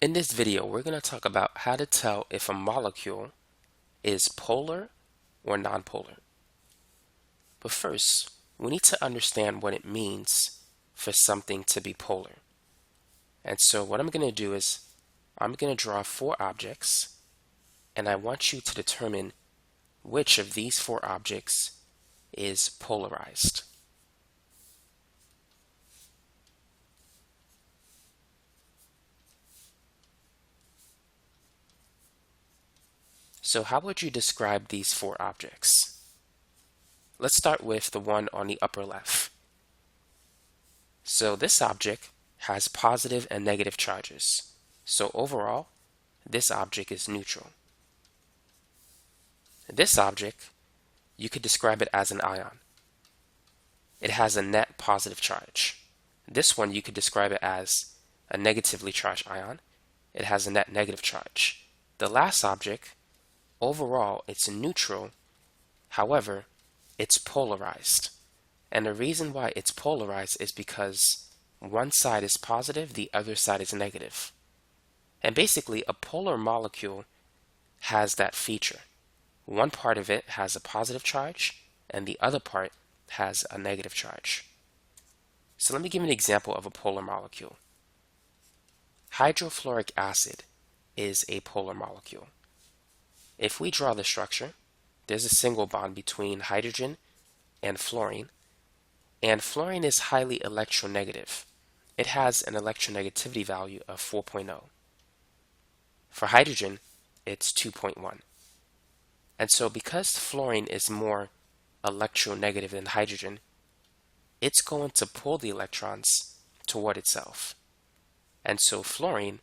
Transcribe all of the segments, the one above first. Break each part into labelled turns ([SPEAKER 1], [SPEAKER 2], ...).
[SPEAKER 1] In this video, we're going to talk about how to tell if a molecule is polar or nonpolar. But first, we need to understand what it means for something to be polar. And so what I'm going to do is I'm going to draw 4 objects, and I want you to determine which of these 4 objects is polarized. So how would you describe these 4 objects? Let's start with the one on the upper left. So this object has positive and negative charges. So overall, this object is neutral. This object, you could describe it as an ion. It has a net positive charge. This one, you could describe it as a negatively charged ion. It has a net negative charge. The last object, overall, it's neutral. However, it's polarized. And the reason why it's polarized is because one side is positive, the other side is negative. And basically, a polar molecule has that feature. One part of it has a positive charge, and the other part has a negative charge. So let me give you an example of a polar molecule. Hydrofluoric acid is a polar molecule. If we draw the structure, there's a single bond between hydrogen and fluorine is highly electronegative. It has an electronegativity value of 4.0. For hydrogen, it's 2.1. And so because fluorine is more electronegative than hydrogen, it's going to pull the electrons toward itself. And so fluorine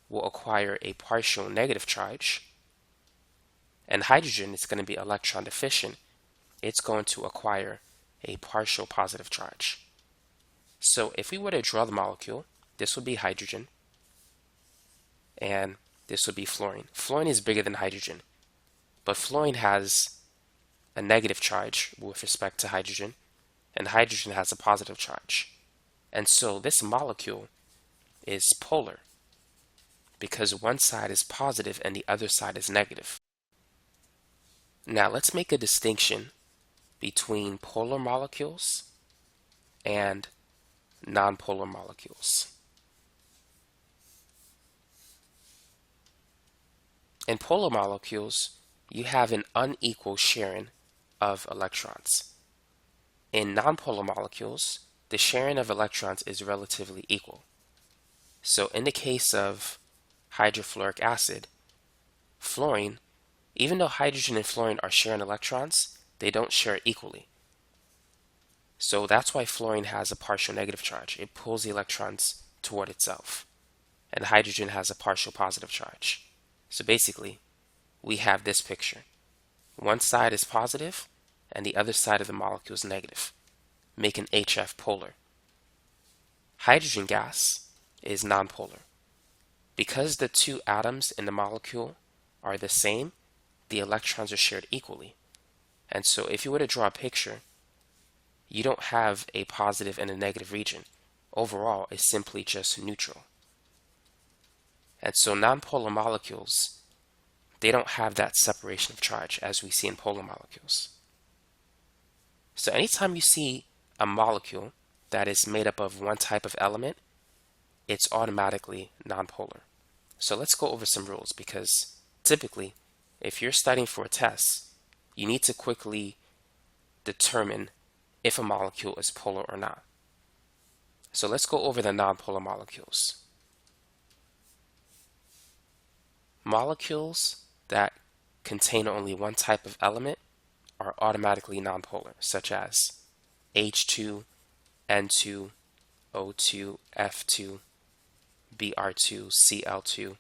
[SPEAKER 1] will acquire a partial negative charge, and hydrogen is going to be electron deficient. It's going to acquire a partial positive charge. So if we were to draw the molecule, this would be hydrogen, and this would be fluorine. Fluorine is bigger than hydrogen, but fluorine has a negative charge with respect to hydrogen, and hydrogen has a positive charge. And so this molecule is polar because one side is positive and the other side is negative. Now let's make a distinction between polar molecules and nonpolar molecules. In polar molecules, you have an unequal sharing of electrons. In nonpolar molecules, the sharing of electrons is relatively equal. So in the case of hydrofluoric acid, fluorine, even though hydrogen and fluorine are sharing electrons, they don't share equally. So that's why fluorine has a partial negative charge. It pulls the electrons toward itself. And hydrogen has a partial positive charge. So basically, we have this picture. One side is positive, and the other side of the molecule is negative, making HF polar. Hydrogen gas is nonpolar. Because the 2 atoms in the molecule are the same, the electrons are shared equally. And so if you were to draw a picture, you don't have a positive and a negative region. Overall, it's simply just neutral. And so nonpolar molecules, they don't have that separation of charge as we see in polar molecules. So anytime you see a molecule that is made up of one type of element, it's automatically nonpolar. So let's go over some rules, because typically, if you're studying for a test, you need to quickly determine if a molecule is polar or not. So let's go over the nonpolar molecules. Molecules that contain only one type of element are automatically nonpolar, such as H2, N2, O2, F2, Br2, Cl2,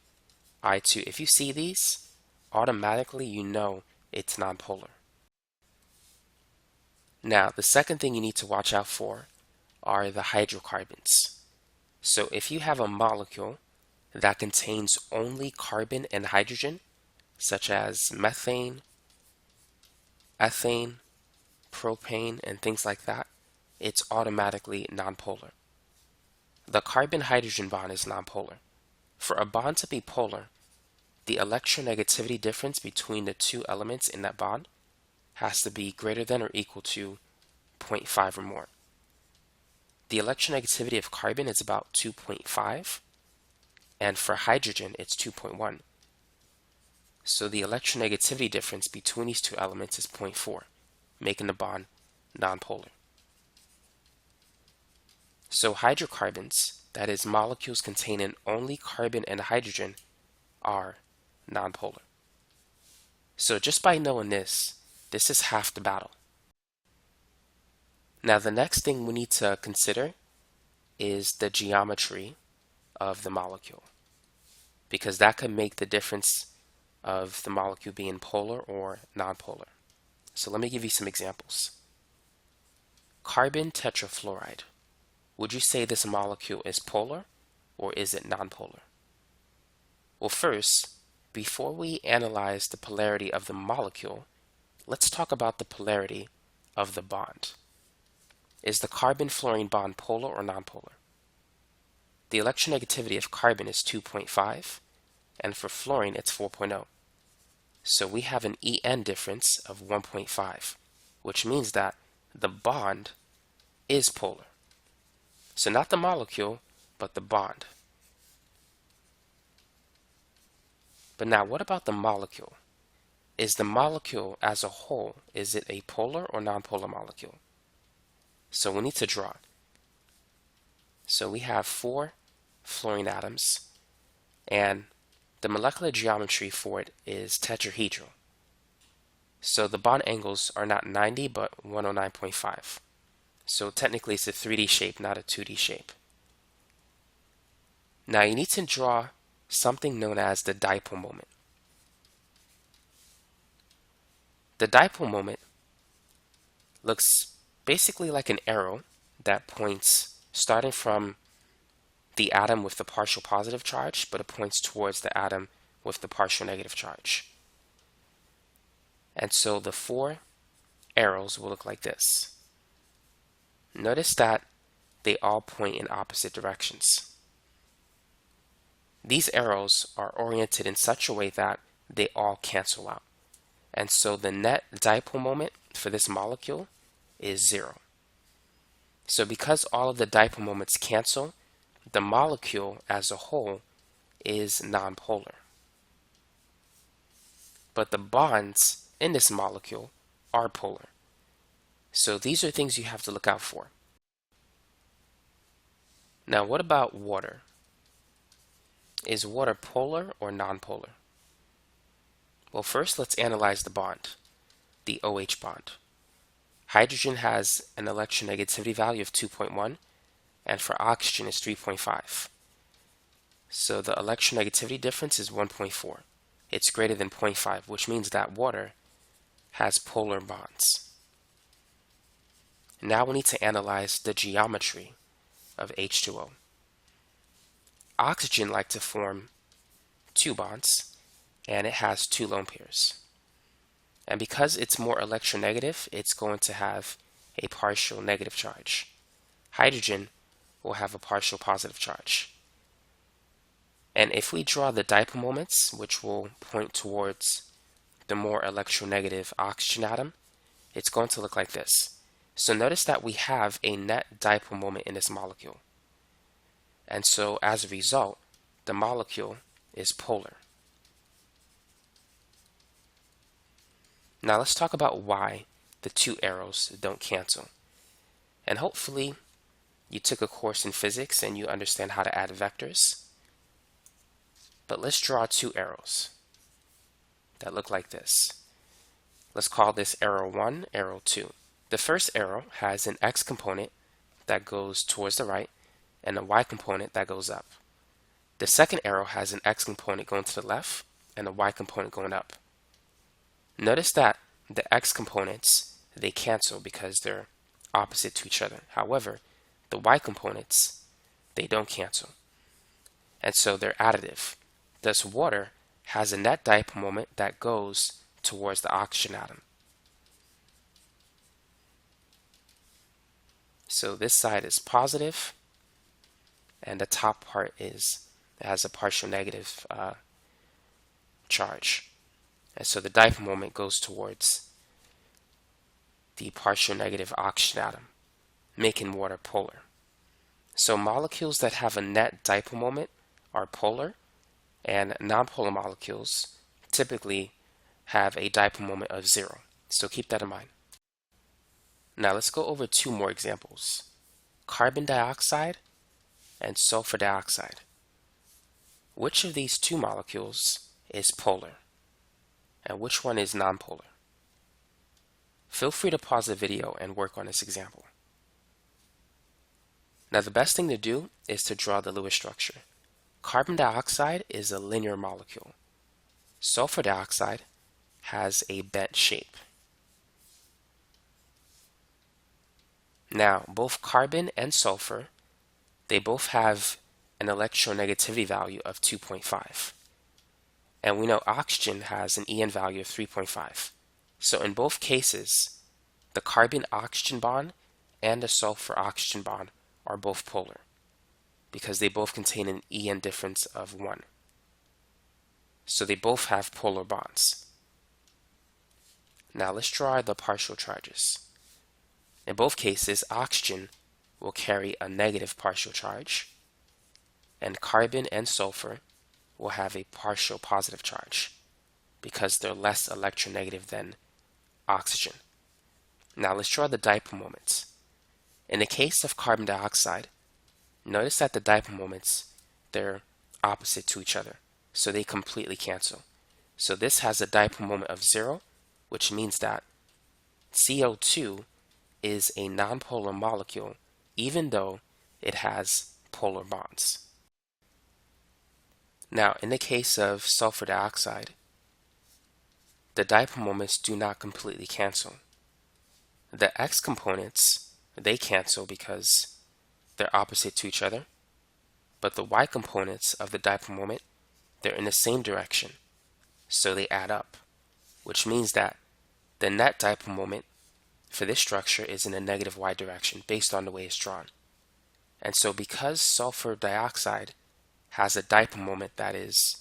[SPEAKER 1] I2. If you see these, automatically you know it's nonpolar. Now, the second thing you need to watch out for are the hydrocarbons. So if you have a molecule that contains only carbon and hydrogen, such as methane, ethane, propane, and things like that, it's automatically nonpolar. The carbon-hydrogen bond is nonpolar. For a bond to be polar, the electronegativity difference between the two elements in that bond has to be greater than or equal to zero point 0.5 or more. The electronegativity of carbon is about 2.5, and for hydrogen it's 2.1. So the electronegativity difference between these two elements is 0.4, making the bond nonpolar. So hydrocarbons, that is molecules containing only carbon and hydrogen, are nonpolar. So just by knowing this is half the battle. Now the next thing we need to consider is the geometry of the molecule, because that could make the difference of the molecule being polar or nonpolar. So let me give you some examples. Carbon tetrafluoride. Would you say this molecule is polar or is it nonpolar? Well, first, before we analyze the polarity of the molecule, let's talk about the polarity of the bond. Is the carbon-fluorine bond polar or nonpolar? The electronegativity of carbon is 2.5, and for fluorine it's 4.0. So we have an En difference of 1.5, which means that the bond is polar. So not the molecule, but the bond. But now what about the molecule? Is the molecule as a whole, is it a polar or nonpolar molecule? So we need to draw. So we have 4 fluorine atoms, and the molecular geometry for it is tetrahedral. So the bond angles are not 90 but 109.5. So technically it's a 3D shape, not a 2D shape. Now you need to draw something known as the dipole moment. The dipole moment looks basically like an arrow that points starting from the atom with the partial positive charge, but it points towards the atom with the partial negative charge. And so the 4 arrows will look like this. Notice that they all point in opposite directions. These arrows are oriented in such a way that they all cancel out. And so the net dipole moment for this molecule is 0. So because all of the dipole moments cancel, the molecule as a whole is nonpolar. But the bonds in this molecule are polar. So these are things you have to look out for. Now what about water? Is water polar or nonpolar? Well, first let's analyze the bond, the OH bond. Hydrogen has an electronegativity value of 2.1, and for oxygen is 3.5. So the electronegativity difference is 1.4. It's greater than 0.5, which means that water has polar bonds. Now we need to analyze the geometry of H2O. Oxygen likes to form 2 bonds, and it has 2 lone pairs. And because it's more electronegative, it's going to have a partial negative charge. Hydrogen will have a partial positive charge. And if we draw the dipole moments, which will point towards the more electronegative oxygen atom, it's going to look like this. So notice that we have a net dipole moment in this molecule. And so as a result, the molecule is polar. Now let's talk about why the 2 arrows don't cancel. And hopefully you took a course in physics and you understand how to add vectors. But let's draw 2 arrows that look like this. Let's call this arrow 1, arrow 2. The first arrow has an x component that goes towards the right and a y component that goes up. The second arrow has an x component going to the left and a y component going up. Notice that the x components, they cancel because they're opposite to each other. However, the y components, they don't cancel. And so they're additive. Thus, water has a net dipole moment that goes towards the oxygen atom. So this side is positive, and the top part is It has a partial negative charge. And so the dipole moment goes towards the partial negative oxygen atom, making water polar. So molecules that have a net dipole moment are polar, and nonpolar molecules typically have a dipole moment of 0. So keep that in mind. Now let's go over two more examples. Carbon dioxide and sulfur dioxide. Which of these two molecules is polar? And which one is nonpolar? Feel free to pause the video and work on this example. Now the best thing to do is to draw the Lewis structure. Carbon dioxide is a linear molecule. Sulfur dioxide has a bent shape. Now both carbon and sulfur, they both have an electronegativity value of 2.5. And we know oxygen has an EN value of 3.5. So in both cases, the carbon-oxygen bond and the sulfur-oxygen bond are both polar because they both contain an EN difference of 1. So they both have polar bonds. Now let's draw the partial charges. In both cases, oxygen will carry a negative partial charge, and carbon and sulfur will have a partial positive charge because they're less electronegative than oxygen. Now let's draw the dipole moments. In the case of carbon dioxide, notice that the dipole moments, they're opposite to each other, so they completely cancel. So this has a dipole moment of 0, which means that CO2 is a nonpolar molecule even though it has polar bonds. Now, in the case of sulfur dioxide, the dipole moments do not completely cancel. The X components, they cancel because they're opposite to each other, but the Y components of the dipole moment, they're in the same direction, so they add up, which means that the net dipole moment for this structure is in a negative Y direction based on the way it's drawn. And so because sulfur dioxide has a dipole moment that is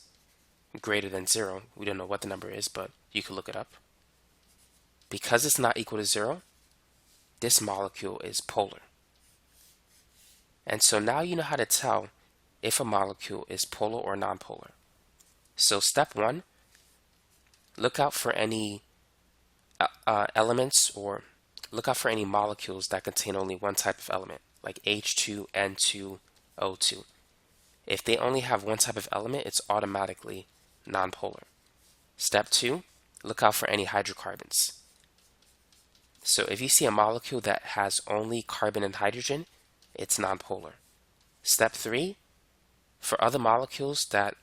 [SPEAKER 1] greater than 0, we don't know what the number is, but you can look it up. Because it's not equal to 0, this molecule is polar. And so now you know how to tell if a molecule is polar or nonpolar. So step 1, look out for any elements, or look out for any molecules that contain only one type of element, like H2, N2, O2. If they only have one type of element, it's automatically nonpolar. Step 2, look out for any hydrocarbons. So if you see a molecule that has only carbon and hydrogen, it's nonpolar. Step 3, for other molecules that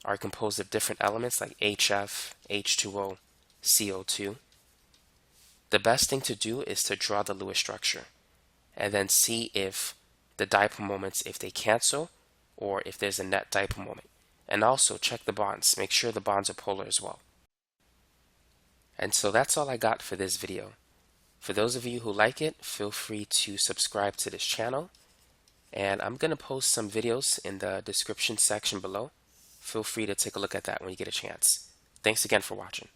[SPEAKER 1] are composed of different elements like HF, H2O, CO2, the best thing to do is to draw the Lewis structure and then see if the dipole moments, if they cancel or if there's a net dipole moment. And also check the bonds. Make sure the bonds are polar as well. And so that's all I got for this video. For those of you who like it, feel free to subscribe to this channel. And I'm going to post some videos in the description section below. Feel free to take a look at that when you get a chance. Thanks again for watching.